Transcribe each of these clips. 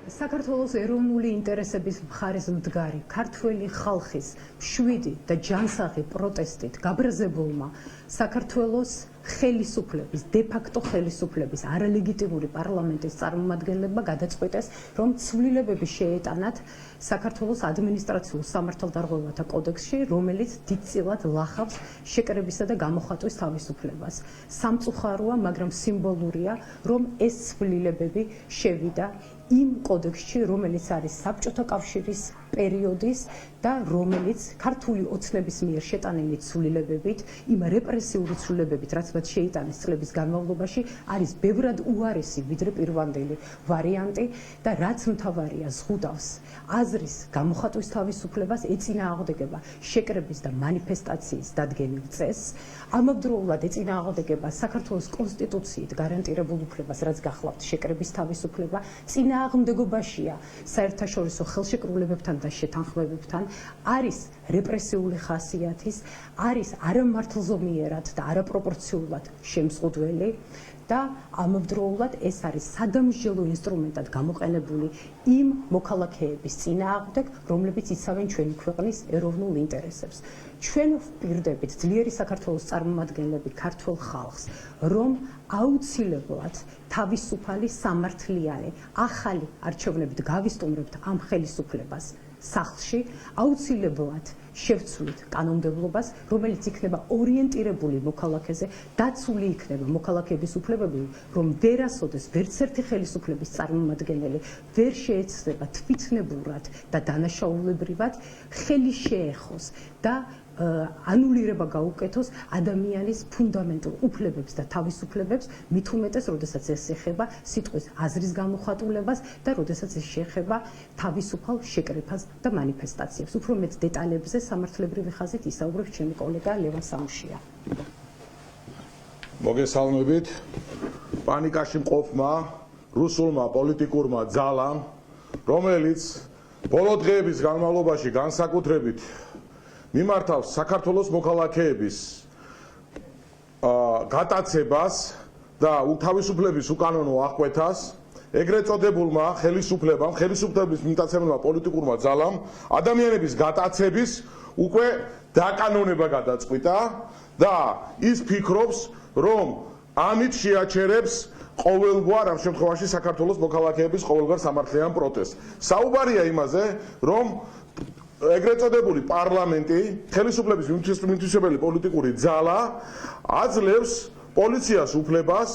საქართველოს ეროვნული ინტერესების მხარეს მდგარი ქართველი ხალხის მშვიდი და ჯანსაღი პროტესტით გაბრაზებულმა საქართველოს ხელისუფლების, დე-ფაქტო ხელისუფლების არალეგიტიმური პარლამენტის წარმომადგენლებმა გადაწყვიტეს, რომ ცვლილებები შეეტანათ საქართველოს ადმინისტრაციულ სამართალდარღვევათა კოდექსში, რომელიც დიდწილად ლახავს შეკრებისა და გამოხატვის თავისუფლებას. სამწუხაროა, მაგრამ სიმბოლურია, რომ ეს ცვლილებები შევიდა იმ კოდექსში, რომელიც არის საბჭოთა კავშირის პერიოდის და რომელიც ქართული ოცნების მიერ შეტანილი ცვლილებებით, იმ რეპრესიული ცვლილებებით, რაც მათ შეიტანეს წლების განმავლობაში, არის ბევრად უარესი ვიდრე პირვანდელი ვარიანტი და რაც მთავარია, ზღუდავს აზრის გამოხატვის თავისუფლებას, ეწინააღმდეგება შეკრების და მანიფესტაციის დადგენილ წესს, ამავდროულად ეწინააღმდეგება საქართველოს კონსტიტუციით გარანტირებულ უფლებას, რაც გახლავთ შეკრების თავისუფლება, წინააღმდეგობაშია საერთაშორისო ხელშეკრულებებთან და შეთანხმებებთან, არის რეპრესიული ხასიათის, არის არამართლზომიერად და არაპროპორციულად შემზღუდველი და ამავდროულად ეს არის სადამსჯელო ინსტრუმენტად გამოყენებული იმ მოქალაქეების წინააღმდეგ, რომლებიც იცავენ ჩვენი ქვეყნის ეროვნულ ინტერესებს. ჩვენ ვპირდებით ძლიერი საქართველოს წარმომადგენლები ქართველ ხალხს, რომ აუცილებლად თავისუფალი, სამართლიანი, ახალი არჩევნებით გავისტუმრებთ ამ ხელისუფლებას სახლში, აუცილებლად შევცვლით კანონმდებლობას, რომელიც იქნება ორიენტირებული მოქალაქეზე, დაცული იქნება მოქალაქეების უფლებები, რომ ვერასოდეს ვერცერთი ხელისუფლების წარმომადგენელი ვერ შეეცდება თვითნებურად და დანაშაულებრივად ხელი შეეხოს და ანულირება გაუკეთოს ადამიანის ფუნდამენტურ უფლებებს და თავისუფლებებს, მით უმეტეს, როდესაც ეს ეხება სიტყვის აზრის გამოხატულებას და როდესაც ეს შეეხება თავისუფალ შეკრებას და მანიფესტაციებს. უფრო მეტ დეტალებზე სამართლებრივი ხაზით ისაუბრებს ჩემი კოლეგა ლევან სამუშია. მოგესალმებით. პანიკაში მყოფმა რუსულმა პოლიტიკურმა ძალამ, რომელიც ბოლო დღეების განმავლობაში განსაკუთრებით მიმართავს საქართველოს მოქალაქეების გატაცებას და თავისუფლების უკანონო აღკვეთას, ეგრეთ წოდებულმა ხელისუფლების მიმტაცებელმა პოლიტიკურმა ძალამ ადამიანების გატაცების უკვე დაკანონება გადაწყვიტა და ის ფიქრობს, რომ ამით შეაჩერებს ყოველგვარ ამ შემთხვევაში საქართველოს მოქალაქეების ყოველგვარ სამართლიან პროტესტს. საუბარია იმაზე, რომ ეგრეთ წოდებული პარლამენტი, ხელისუფლების მიმთვისებელი პოლიტიკური ძალა აძლევს პოლიციას უფლებას,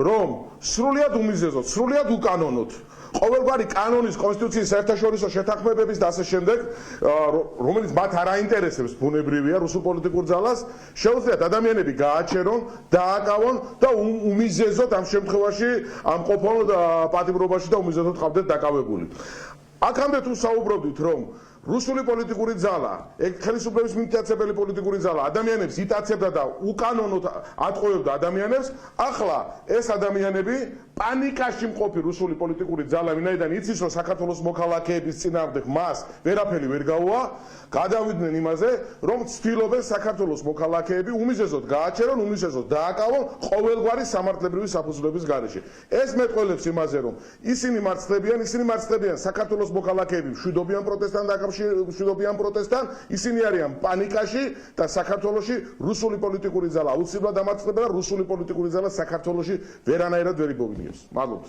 რომ სრულიად უმიზეზოდ, სრულიად უკანონოდ ყოველგვარი კანონის, კონსტიტუციის, საერთაშორისო შეთანხმებების და ასე შემდეგ, რომელიც მათ არ აინტერესებს, ბუნებრივია რუსულ პოლიტიკურ ძალას, შეუძლიათ ადამიანები გააჩერონ, დააკავონ და უმიზეზოდ ამ შემთხვევაში ამ ყოფილ პატიმრობაში და უმიზეზოდ ყავდეთ დაკავებული. აქამდე თუ საუბრობდით, რომ რუსული პოლიტიკური ძალა, ხელისუფლების მიმტაცებელი პოლიტიკური ძალა ადამიანებს იტაცებდა და უკანონოდ ატყუებდა ადამიანებს, ახლა ეს ადამიანები პანიკაში მყოფი რუსული პოლიტიკური ძალა, ვინაიდან იცის, რომ საქართველოს მოქალაქეების წინააღმდეგ მას ვერაფერი ვერ გაუვა, გადავიდნენ იმაზე, რომ ცდილობენ საქართველოს მოქალაქეები უმიზეზოდ გააჩერონ, უმიზეზოდ დააკავონ ყოველგვარი სამართლებრივი საფუძვლების გარეშე. ეს მეტყველებს იმაზე, რომ ისინი მარცხდებიან საქართველოს მოქალაქეები მშვიდობიან პროტესტთან, ისინი არიან პანიკაში და საქართველოში რუსული პოლიტიკური ძალა აუცილებლად ამარცხდება და რუსული პოლიტიკური ძალა საქართველოში ვერანაირად ვერ იბოგნიებს. მადლობთ.